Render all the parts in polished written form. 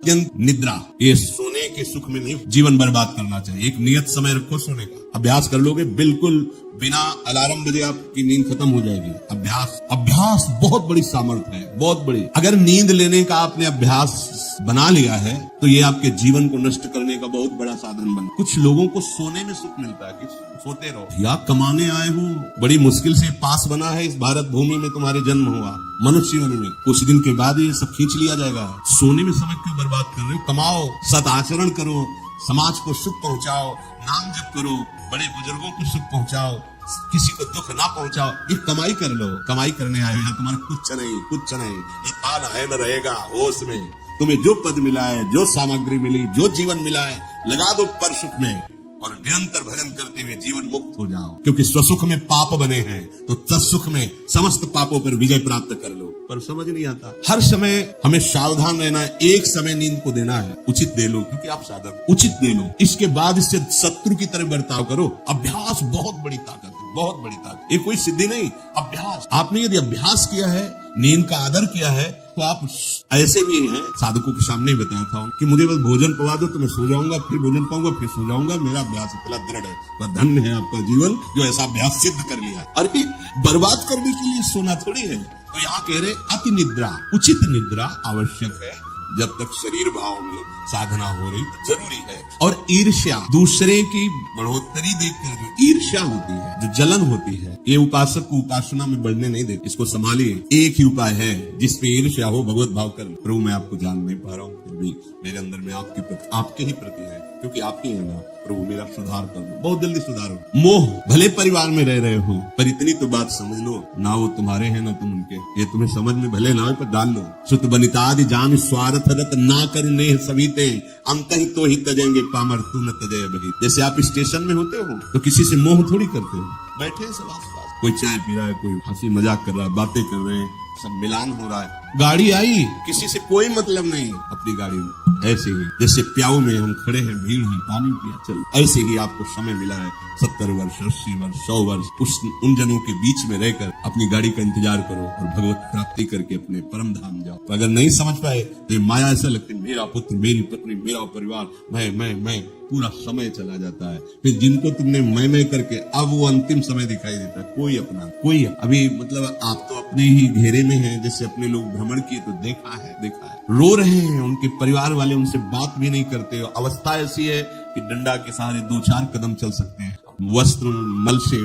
निद्रा, ये सोने के सुख में नहीं जीवन बर्बाद करना चाहिए। एक नियत समय रखो सोने का, अभ्यास कर लोगे बिल्कुल बिना अलार्म बजे आपकी नींद खत्म हो जाएगी। अभ्यास बहुत बड़ी सामर्थ्य है, बहुत बड़ी। अगर नींद लेने का आपने अभ्यास बना लिया है तो ये आपके जीवन को नष्ट करने का बहुत बड़ा साधन बन। कुछ लोगों को सोने में सुख मिलता है कि सोते रहो या कमाने आए हो, बड़ी मुश्किल से पास बना है इस भारत भूमि में तुम्हारे जन्म हुआ, मनुष्य जीवन में कुछ दिन के बाद ये सब खींच लिया जाएगा। सोने में समय क्यों बर्बाद कर रहे हो? कमाओ, सत आचरण करो, समाज को सुख पहुंचाओ, नाम जप करो, बड़े बुजुर्गों को सुख पहुंचाओ, किसी को दुख ना पहुंचाओ। ये कमाई कर लो, कमाई करने आए हो, तुम्हारा कुछ नहीं, ये आना है न रहेगा होश में। तुम्हें जो पद मिला है, जो सामग्री मिली, जो जीवन मिला है, लगा दो पर सुख में और निरंतर भजन करते हुए जीवन मुक्त हो जाओ। क्योंकि स्वसुख में पाप बने हैं तो तत्सुख में समस्त पापों पर विजय प्राप्त कर लो। पर समझ नहीं आता, हर समय हमें सावधान रहना है। एक समय नींद को देना है, उचित दे लो, क्योंकि आप साधक, उचित दे लो। इसके बाद इससे शत्रु की तरह बर्ताव करो। अभ्यास बहुत बड़ी ताकत है, बहुत बड़ी ताकत। ये कोई सिद्धि नहीं, अभ्यास। आपने यदि अभ्यास किया है, नींद का आदर किया है, तो आप ऐसे भी हैं, साधकों के सामने बताया था कि मुझे बस भोजन पवा दो तो मैं सो जाऊंगा, फिर भोजन पाऊंगा, फिर सो जाऊंगा। मेरा अभ्यास इतना दृढ़ है। वह धन्य है आपका जीवन जो ऐसा अभ्यास सिद्ध कर लिया। अरे बर्बाद करने के लिए सोना थोड़ी है। तो यहाँ कह रहे अति निद्रा, उचित निद्रा आवश्यक है। जब तक शरीर भाव में साधना हो रही जरूरी है। और ईर्ष्या, दूसरे की बढ़ोतरी देखकर जो ईर्ष्या होती है, जो जलन होती है, ये उपासक को उपासना में बढ़ने नहीं देती। इसको संभालिए। एक ही उपाय है, जिसपे ईर्ष्या हो भगवत भाव कर। प्रभु मैं आपको जान नहीं पा रहा हूँ, फिर भी मेरे अंदर में आपके ही प्रति है, क्योंकि आपके है ना। प्रभु मेरा सुधार कर दो, बहुत जल्दी सुधारो। मोह, भले परिवार में रह रहे हो पर इतनी तो बात समझ लो, ना वो तुम्हारे हैं ना तुम उनके। ये तुम्हें समझ में भले ना हो पर डाल लो। सुत बनितादि जान स्वार्थ रत ना करुणे सविते अंत ही तो ही तजेंगे पामर तू न तजय बही। जैसे आप स्टेशन में होते हो तो किसी से मोह थोड़ी करते हो, बैठे सब आसपास, कोई चाय पी रहा है, कोई हंसी मजाक कर रहा है, बातें कर रहे हैं, सब मिलान हो रहा है। गाड़ी आई, किसी से कोई मतलब नहीं, अपनी गाड़ी में। ऐसे ही जैसे प्याऊ में हम खड़े हैं, भीड़ है, पानी पिया, चल। ऐसे ही आपको समय मिला है, 70 वर्ष, 80 वर्ष, 100 वर्ष, उन जनों के बीच में रहकर अपनी गाड़ी का इंतजार करो और भगवत प्राप्ति करके अपने परम धाम जाओ। तो अगर नहीं समझ पाए तो माया ऐसा लगती है, मेरा पुत्र, मेरी पत्नी, मेरा परिवार, मैं, पूरा समय चला जाता है। फिर जिनको तुमने मैं करके अब वो अंतिम समय दिखाई देता है। कोई अपना, कोई अभी मतलब आप तो अपने ही घेरे में हैं। जैसे अपने लोग भ्रमण किए तो देखा है, रो रहे हैं, उनके परिवार वाले उनसे बात भी नहीं करते। अवस्था ऐसी है कि डंडा के सहारे 2-4 कदम चल सकते हैं। वस्त्र मल से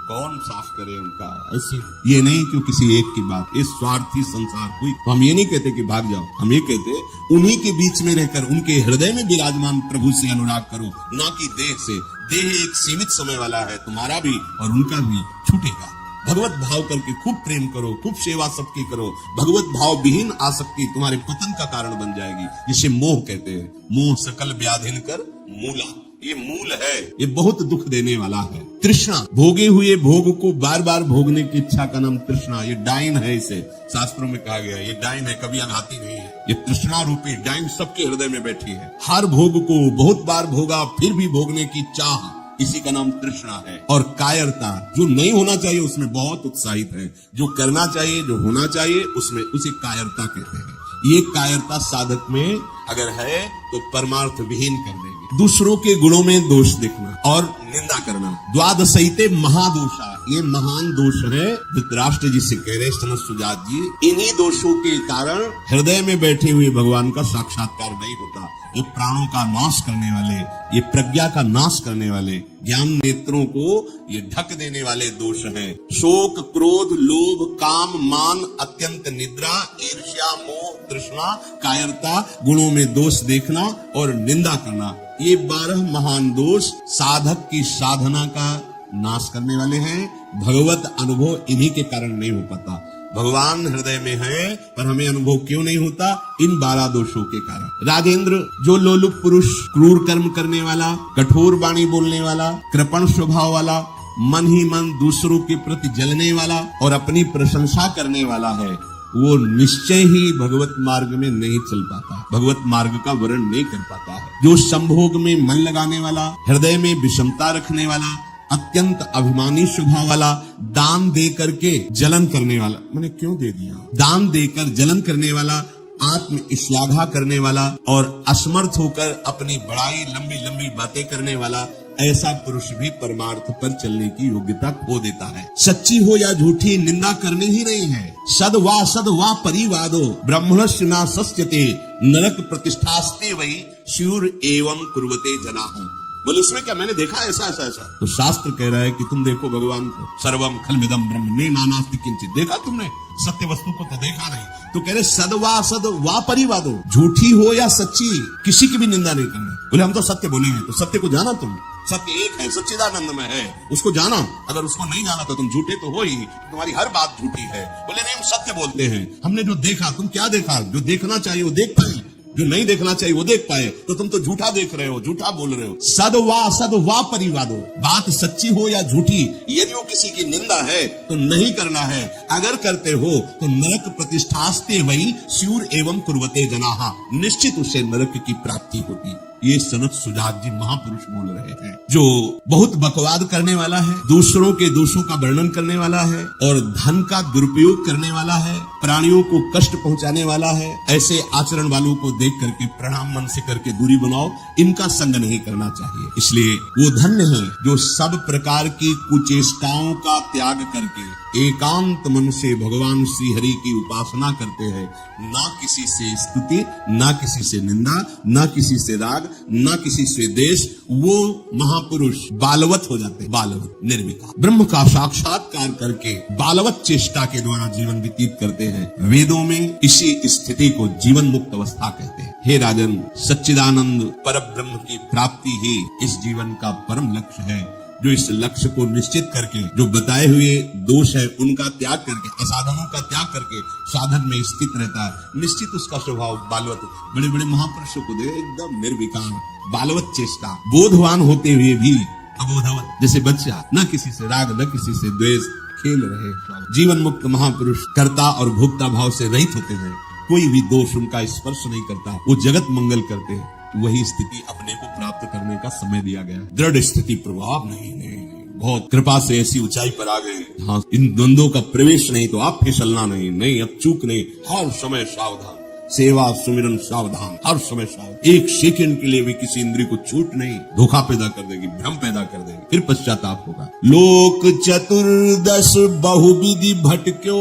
कौन साफ करे उनका? ऐसी ये नहीं कि किसी एक की बात, इस स्वार्थी संसार हुई। तो हम ये नहीं कहते कि भाग जाओ, हम ये कहते उन्हीं के बीच में रहकर उनके हृदय में विराजमान प्रभु से अनुराग करो, ना कि देह से। देह एक सीमित समय वाला है, तुम्हारा भी और उनका भी छूटेगा। भगवत भाव करके खूब प्रेम करो, खूब सेवा सबकी करो। भगवत भाव विहीन आसक्ति तुम्हारे पतन का कारण बन जाएगी, जिसे मोह कहते हैं। मोह सकल व्याधिन कर मूला, ये मूल है, ये बहुत दुख देने वाला है। तृष्णा, भोगे हुए भोग को बार बार भोगने की इच्छा का नाम तृष्णा। ये डाइन है, इसे शास्त्रों में कहा गया है, ये डाइन है, कभी अघाती नहीं है। ये तृष्णा रूपी डाइन सबके हृदय में बैठी है। हर भोग को बहुत बार भोगा फिर भी भोगने की चाह, इसी का नाम तृष्णा है। और कायरता, जो नहीं होना चाहिए उसमें बहुत उत्साहित है, जो करना चाहिए, जो होना चाहिए उसमें, उसे कायरता कहते हैं। ये कायरता साधक में अगर है तो परमार्थ विहीन कर देगी। दूसरों के गुणों में दोष देखना और निंदा करना, द्वादशैते महादोषा, ये महान दोष है। धृतराष्ट्र जी से कह रहे सन सुजात जी, इन्हीं दोषों के कारण हृदय में बैठे हुए भगवान का साक्षात्कार नहीं होता। ये प्राणों का नाश करने वाले, ये प्रज्ञा का नाश करने वाले, ज्ञान नेत्रों को ये ढक देने वाले दोष हैं। शोक, क्रोध, लोभ, काम, मान, अत्यंत निद्रा, ईर्ष्या, मोह, तृष्णा, कायरता, गुणों में दोष देखना और निंदा करना, ये 12 महान दोष साधक की साधना का नाश करने वाले हैं। भगवत अनुभव इन्हीं के कारण नहीं हो पाता। भगवान हृदय में है पर हमें अनुभव क्यों नहीं होता? इन 12 दोषों के कारण। राजेंद्र, जो लोलुप पुरुष, क्रूर कर्म करने वाला, कठोर वाणी बोलने वाला, कृपण स्वभाव वाला, मन ही मन दूसरों के प्रति जलने वाला और अपनी प्रशंसा करने वाला है, वो निश्चय ही भगवत मार्ग में नहीं चल पाता, भगवत मार्ग का वर्ण नहीं कर पाता है। जो संभोग में मन लगाने वाला, हृदय में विषमता रखने वाला, अत्यंत अभिमानी स्वभाव वाला, दान दे करके जलन करने वाला, मैंने क्यों दे दिया, दान देकर जलन करने वाला, आत्म श्लाघा करने वाला और असमर्थ होकर अपनी बड़ाई लंबी लंबी बातें करने वाला, ऐसा पुरुष भी परमार्थ पर चलने की योग्यता खो देता है। सच्ची हो या झूठी, निंदा करनी ही नहीं है। सद वा परिवादो ब्रह्मणस्य न सस्यते नरक प्रतिष्ठास्ते वही शूर एवं कुर्वते जनाः। बोले उसमें क्या, मैंने देखा ऐसा ऐसा ऐसा। तो शास्त्र कह रहा है कि तुम देखो भगवान को, सर्वम खलमिदम ब्रह्म ने नानास्ति किंचित। देखा तुमने सत्य वस्तु को? तो देखा नहीं। तो कह रहे सद वा परिवादो, झूठी हो या सच्ची, किसी की भी निंदा नहीं करना। बोले हम तो सत्य बोलेंगे। तो सत्य को जाना तुम, सत्य एक है, सच्चिदानंद में है, उसको जाना। अगर उसको नहीं जाना तो तुम झूठे तो हो ही, तुम्हारी हर बात झूठी है। बोले नहीं, हम सत्य बोलते हैं। हमने जो देखा, तुम क्या देखा? जो देखना चाहिए वो देख पाए, जो नहीं देखना चाहिए वो देख पाए। तो तुम तो झूठा देख रहे हो, झूठा बोल रहे हो। सद वा परिवादो, बात सच्ची हो या झूठी, यदि वो किसी की निंदा है तो नहीं करना है। अगर करते हो तो नरक प्रतिष्ठास्ते वही स्यूर एवं कुर्वते जनाः, निश्चित उससे नरक की प्राप्ति होती। ये सनत सुजात जी महापुरुष बोल रहे हैं, जो बहुत बकवाद करने वाला है, दूसरों के दोषों का वर्णन करने वाला है और धन का दुरुपयोग करने वाला है, प्राणियों को कष्ट पहुंचाने वाला है। ऐसे आचरण वालों को देख करके प्रणाम मन से करके दूरी बनाओ, इनका संग नहीं करना चाहिए। इसलिए वो धन्य है जो सब प्रकार की कुचेष्टाओं का त्याग करके एकांत मन से भगवान श्री हरि की उपासना करते हैं। ना किसी से स्तुति, ना किसी से निंदा, ना किसी से राग, ना किसी से देश। वो महापुरुष बालवत हो जाते हैं, बालवत निर्विकार, ब्रह्म का साक्षात्कार करके बालवत चेष्टा के द्वारा जीवन व्यतीत करते हैं। वेदों में इसी स्थिति को जीवन मुक्त अवस्था कहते हैं। हे राजन, सच्चिदानंद पर ब्रह्म की प्राप्ति ही इस जीवन का परम लक्ष्य है। जो इस लक्ष्य को निश्चित करके, जो बताए हुए दोष है उनका त्याग करके, असाधनों का त्याग करके साधन में स्थित रहता है, निश्चित उसका स्वभाव बालवत। बड़े बड़े महापुरुषों को देखो, एकदम निर्विकार, बालवत चेष्टा, बोधवान होते हुए भी अबोधवत, जैसे बच्चा, न किसी से राग न किसी से द्वेष, खेल रहे। जीवन मुक्त महापुरुष कर्ता और भोक्ता भाव से रहित होते हैं, कोई भी दोष उनका स्पर्श नहीं करता, वो जगत मंगल करते हैं। वही स्थिति अपने को प्राप्त करने का समय दिया गया। दृढ़ स्थिति, प्रभाव नहीं, बहुत कृपा से ऐसी ऊंचाई पर आ गए। हाँ, इन द्वंद्वों का प्रवेश नहीं तो आप फिसलना नहीं, अब चूक नहीं, हर समय सावधान, सेवा सुमिरन सावधान, हर समय सावधान। एक सेकंड के लिए भी किसी इंद्रिय को छूट नहीं, धोखा पैदा कर देगी, भ्रम पैदा कर देगी, फिर पश्चाताप होगा। लोक चतुर्दश बहुविधि भटक्यो,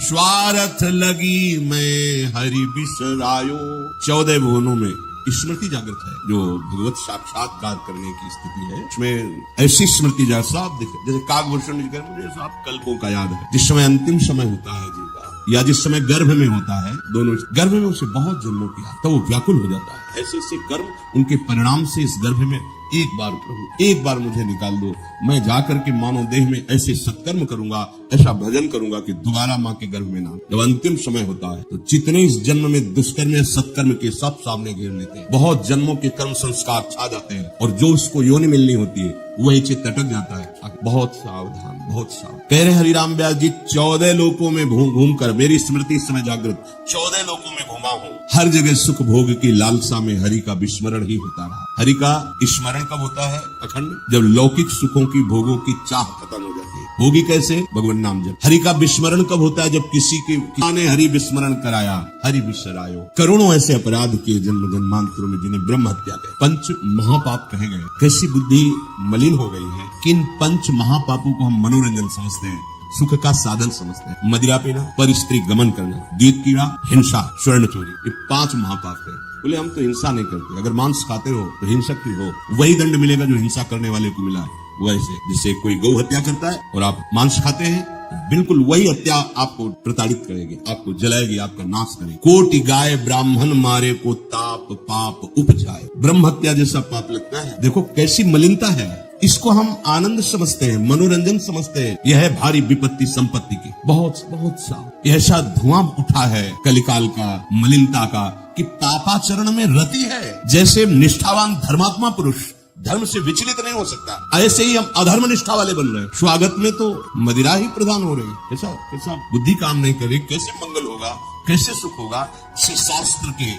स्वार्थ लगी मैं हरि बिसरायो। 14 भुवनों में स्मृति जागृत है, जो भगवत साक्षात्कार करने की स्थिति है, उसमें ऐसी स्मृति साफ दिखे। जैसे काकभूषण जी कह, मुझे साफ कल्पों का याद है, जिस समय अंतिम समय होता है जी का, या जिस समय गर्भ में होता है, दोनों गर्भ में उसे बहुत जन्मों की याद, तो वो व्याकुल हो जाता है। ऐसे ऐसे कर्म, उनके परिणाम से इस गर्भ में एक बार प्रभु, एक बार मुझे निकाल दो, मैं जाकर के मानव देह में ऐसे सत्कर्म करूंगा, ऐसा भजन करूंगा कि दोबारा माँ के गर्भ में ना। जब अंतिम समय होता है तो जितने इस जन्म में दुष्कर्म या सत्कर्म के सब सामने घेर लेते हैं, बहुत जन्मों के कर्म संस्कार छा जाते हैं, और जो उसको योनि मिलनी होती है वही चित्त अटक जाता है। बहुत सावधान, बहुत सावधान। कह रहे हरिराम व्यास जी, 14 लोकों में घूम कर मेरी स्मृति इस समय जागृत, 14 लोकों में घूमा हूँ, हर जगह सुख भोग की लालसा में हरि का विस्मरण ही होता रहा। हरि का स्मरण कब होता है? अखंड, जब लौकिक सुखों की भोगों की चाह खत्म हो जाती है। होगी कैसे? भगवान नाम जप। हरि का विस्मरण कब होता है? जब किसी के ने हरि विस्मरण कराया, हरि बिसरायो। करोड़ों ऐसे अपराध किए जन्म जन्मांतरों में, जिन्हें ब्रह्म हत्या कहे, पंच महापाप कहे गए। कैसी बुद्धि मलिन हो गई है कि इन पंच महापापों को हम मनोरंजन समझते हैं, सुख का साधन समझते हैं। मदिरा पीना, पर स्त्री गमन करना, द्वित कीड़ा, हिंसा, स्वर्ण चोरी, ये 5 महापाप है। बोले हम तो हिंसा नहीं करते, अगर मांस खाते हो तो हिंसक ही हो, वही दंड मिलेगा जो हिंसा करने वाले को मिला है। वैसे जैसे कोई गौ हत्या करता है और आप मांस खाते हैं, बिल्कुल वही हत्या आपको प्रताड़ित करेगी, आपको जलाएगी, आपका नाश करेगी। कोटि गाय ब्राह्मण मारे को ताप पाप उपजाए। ब्रह्म हत्या जैसा पाप लगता है। देखो कैसी मलिनता है। इसको हम आनंद समझते हैं, मनोरंजन समझते हैं। यह है भारी विपत्ति संपत्ति की। बहुत बहुत सा ऐसा धुआं उठा है कलिकाल का, मलिनता का, कि पापाचरण में रति है। जैसे निष्ठावान धर्मात्मा पुरुष धर्म से विचलित नहीं हो सकता, ऐसे ही हम अधर्म निष्ठा वाले बन रहे हैं। स्वागत में तो मदिरा ही प्रदान हो रही। कैसा बुद्धि काम नहीं कर रही, कैसे मंगल होगा, कैसे सुख होगा। श्री शास्त्र के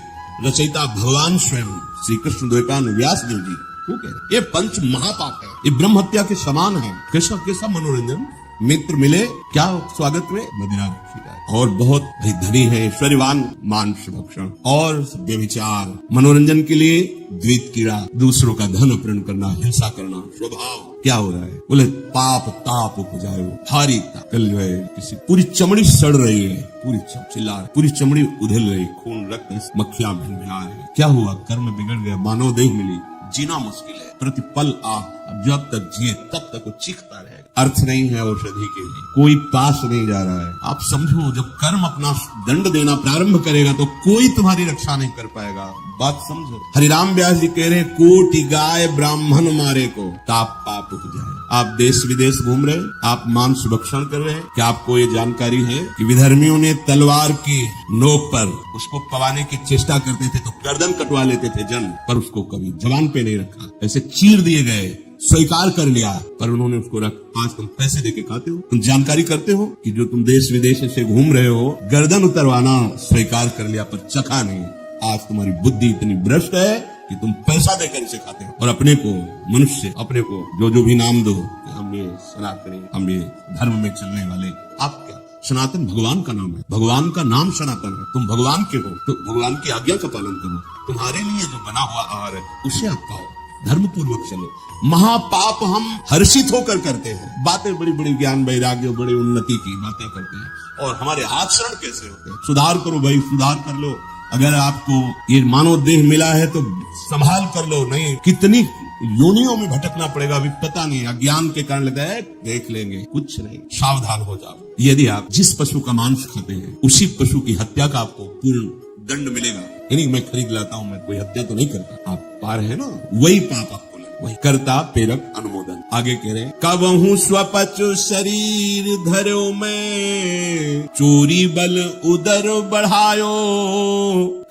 रचयिता भगवान स्वयं श्री कृष्ण द्वैपायन व्यास देव जी वो कह रहे, ये पंच महापाप है, ये ब्रह्म हत्या के समान है। कैसा मनोरंजन, मित्र मिले क्या स्वागत में मदिरा रखी जाए। और बहुत भाई धनी है, ऐश्वर्यवान मांस भक्षण और व्यभिचार, मनोरंजन के लिए द्वैत कीड़ा, दूसरों का धन अपहरण करना, हिंसा करना स्वभाव। क्या हो रहा है? बोले पाप ताप उपजायो भारी ताप। कल जो है किसी पूरी चमड़ी सड़ रही है, पूरी चिल्ला रही, पूरी चमड़ी उधल रही, खून रक्त मक्खियां भिनभिना रही। क्या हुआ? कर्म बिगड़ गया, मानव देह मिली, जीना मुश्किल है, प्रतिपल अब जब तक जिए तब तक वो चीखता रहेगा। अर्थ नहीं है औषधि के लिए, कोई पास नहीं जा रहा है। आप समझो, जब कर्म अपना दंड देना प्रारंभ करेगा तो कोई तुम्हारी रक्षा नहीं कर पाएगा। बात समझो। हरिराम व्यास जी कह रहे हैं, कोटि गाय ब्राह्मण मारे को ताप पाप उपजाए। आप देश विदेश घूम रहे, आप मांस भक्षण कर रहे हैं, क्या आपको ये जानकारी है कि विधर्मियों ने तलवार की नोक पर उसको पवाने की चेष्टा करते थे तो गर्दन कटवा लेते थे जन, पर उसको कभी जबान पे नहीं रखा, ऐसे चीर दिए गए, स्वीकार कर लिया, पर उन्होंने उसको रख। आज तुम पैसे देके खाते हो, तुम जानकारी करते हो कि जो तुम देश विदेश से घूम रहे हो, गर्दन उतरवाना स्वीकार कर लिया पर चखा नहीं। आज तुम्हारी बुद्धि इतनी भ्रष्ट है कि तुम पैसा देकर इसे खाते हो और अपने को मनुष्य, अपने को जो भी नाम दो कि हम ये सनातनी, हम ये धर्म में चलने वाले। आप क्या? सनातन भगवान का नाम है, भगवान का नाम सनातन है। तुम भगवान के हो तो भगवान की आज्ञा का पालन करो, तुम्हारे लिए जो बना हुआ आहार है उसे आप खाओ, धर्म पूर्वक चलो। महापाप हम हर्षित होकर करते हैं, बातें बड़ी बड़ी ज्ञान वैराग्य बड़ी उन्नति की बातें करते हैं और हमारे आचरण कैसे होते हैं। सुधार करो भाई, सुधार कर लो। अगर आपको ये मानव देह मिला है तो संभाल कर लो, नहीं कितनी योनियों में भटकना पड़ेगा अभी पता नहीं। अज्ञान के कारण लगता है देख लेंगे, कुछ नहीं। सावधान हो जाओ। यदि आप जिस पशु का मांस खाते हैं उसी पशु की हत्या का आपको पूर्ण दंड मिलेगा। यानी मैं खरीद लाता हूं, मैं कोई हत्या तो नहीं करता, आप पार है ना, वही पाप आपको लगे, वही करता प्रेरक अनुमोदन। आगे कह रहे, कबहू स्वपचु शरीर धरो में, चोरी बल उदर बढ़ायो,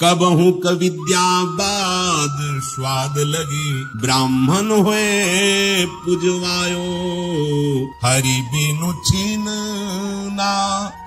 कबहू कविद्या बाद स्वाद लगी, ब्राह्मण हुए पुजवायो, हरि बिनु छीन ना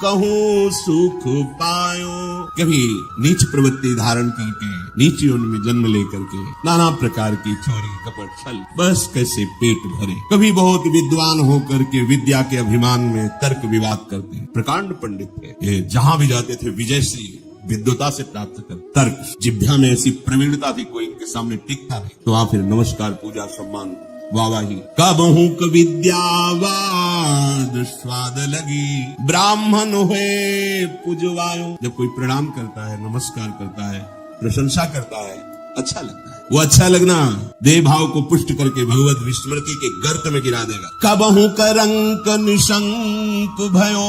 कहूँ सुख पायो। कभी नीच प्रवृत्ति धारण करके, नीच योनि में जन्म लेकर के नाना प्रकार की चोरी कपट छल, बस कैसे पेट भरे। कभी बहुत विद्वान होकर के विद्या के अभिमान में तर्क विवाद करते हैं। प्रकांड पंडित थे, ये जहां भी जाते थे विजयश्री विद्वता से प्राप्त कर। तर्क जिभ्या में ऐसी प्रवीणता थी, कोई इनके सामने टिकता नहीं। तो वहां फिर नमस्कार पूजा सम्मान वावाही। कबहू विद्यावाद स्वाद लगी, ब्राह्मण हुए पुजवायो। जब कोई प्रणाम करता है, नमस्कार करता है, प्रशंसा करता है, अच्छा लगता है। वो अच्छा लगना देह भाव को पुष्ट करके भगवत विस्मृति के गर्त में गिरा देगा। कबहू करंक निशंक भयो,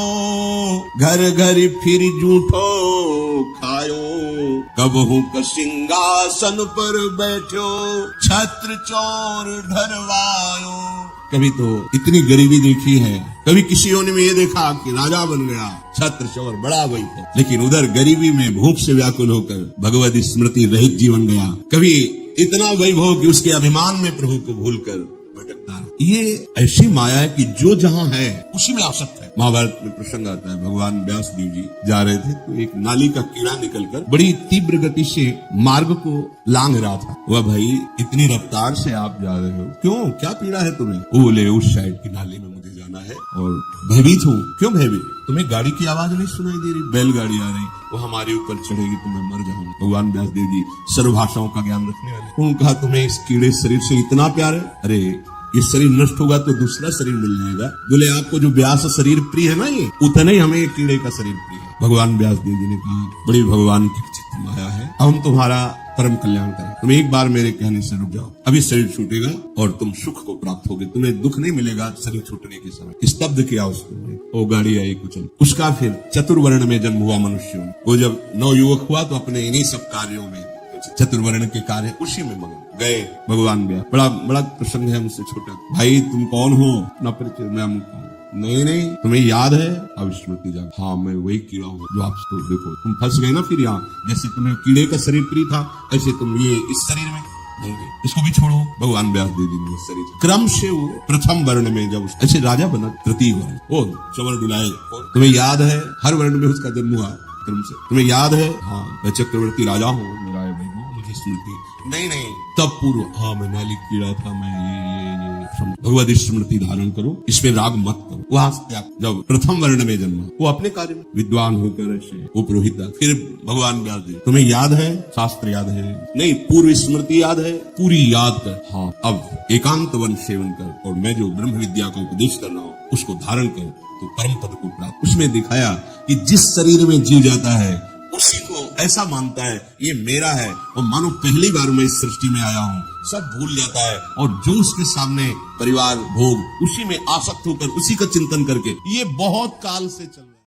घर घर फिर जूठो खायो, कबहू का सिंहासन पर बैठो, छत्र चोर ढरवायो। कभी तो इतनी गरीबी देखी है, कभी किसी योनि में ये देखा कि राजा बन गया, छत्र चोर बड़ा वैभव, लेकिन उधर गरीबी में भूख से व्याकुल होकर भगवत स्मृति रहित जीवन गया। कभी इतना वैभव कि उसके अभिमान में प्रभु को भूलकर भटकता। ये ऐसी माया है कि जो जहां है उसी में आसक्त है। महाभारत में प्रसंग आता है, भगवान व्यास देव जी जा रहे थे तो एक नाली का कीड़ा निकलकर बड़ी तीव्र गति से मार्ग को लांघ रहा था। वह भाई इतनी रफ्तार से आप जा रहे हो, क्यों, क्या पीड़ा है तुम्हें? वो बोले उस साइड की नाली में मुझे जाना है और भयभीत हूँ। क्यों भयभीत? तुम्हें गाड़ी की आवाज नहीं सुनाई दे रही? बैलगाड़ी आ रही, वो हमारे ऊपर चढ़ेगी तो मैं मर जाऊंगा। भगवान व्यास देव जी सर्व भाषाओं का ज्ञान रखने वाले, उन्होंने कहा तुम्हें इस कीड़े शरीर से इतना प्यार है? अरे ये शरीर नष्ट होगा तो दूसरा शरीर मिल जाएगा। बोले आपको जो व्यास शरीर प्रिय है ना, ये उतना ही हमें कीड़े का शरीर प्रिय है। भगवान व्यास देव जी ने कहा बड़ी भगवान की चित्त माया है, हम तुम्हारा परम कल्याण करें। तुम एक बार मेरे कहने से रुक जाओ, अभी शरीर छूटेगा और तुम सुख को प्राप्त होगे, तुम्हें दुख नहीं मिलेगा शरीर छूटने के समय। स्तब्ध किया उसने, वो गाड़ी आई कुचल। उसका फिर चतुर्वर्ण में जन्म हुआ मनुष्य। वो जब नवयुवक हुआ तो अपने इन्हीं सब कार्यों में, चतुर्वर्ण के कार्य उसी में मगन गए। भगवान व्यास, बड़ा बड़ा प्रसंग है, मुझसे छोटा। भाई तुम कौन हो? अपना परिचय। मैं नहीं तुम्हें याद है? अब स्मृति जाग, हाँ मैं वही कीड़ा हूँ जो आप तो देखो तुम फंस गए ना फिर यहाँ। जैसे तुम्हें कीड़े का शरीर प्रिय था ऐसे तुम ये इस शरीर में नहीं, इसको भी छोड़ो। भगवान व्यास देव जी ने शरीर क्रम से वो प्रथम वर्ण में जब ऐसे राजा बना, तृतीय वर्ण, वो चवर डुलाए। तुम्हें याद है? हर वर्ण में उसका जन्म हुआ क्रम से। तुम्हें याद है? हाँ मैं चक्रवर्ती राजा हूँ, मेरा वैभव मुझे की स्मृति, नहीं नहीं, तब पूर्व, हाँ मैं नाली कीड़ा था, मैं ये भगवत स्मृति धारण करो, इसमें राग मत करो। वहां से जब प्रथम वर्ण में जन्मा, वो अपने कार्य में विद्वान होकर ऐसे वो पुरोहित, फिर भगवान व्यास जी, तुम्हें याद है शास्त्र याद है? नहीं, पूर्व स्मृति याद है, पूरी याद कर। हाँ, अब एकांत वन सेवन कर और मैं जो ब्रह्म विद्या का उपदेश कर रहा हूँ उसको धारण कर, तो परम पद को प्राप्त। उसमें दिखाया कि जिस शरीर में जीव जाता है उसी को ऐसा मानता है ये मेरा है, और मानो पहली बार मैं इस सृष्टि में आया हूँ, सब भूल जाता है और जो उसके सामने परिवार भोग, उसी में आसक्त होकर उसी का चिंतन करके ये बहुत काल से चल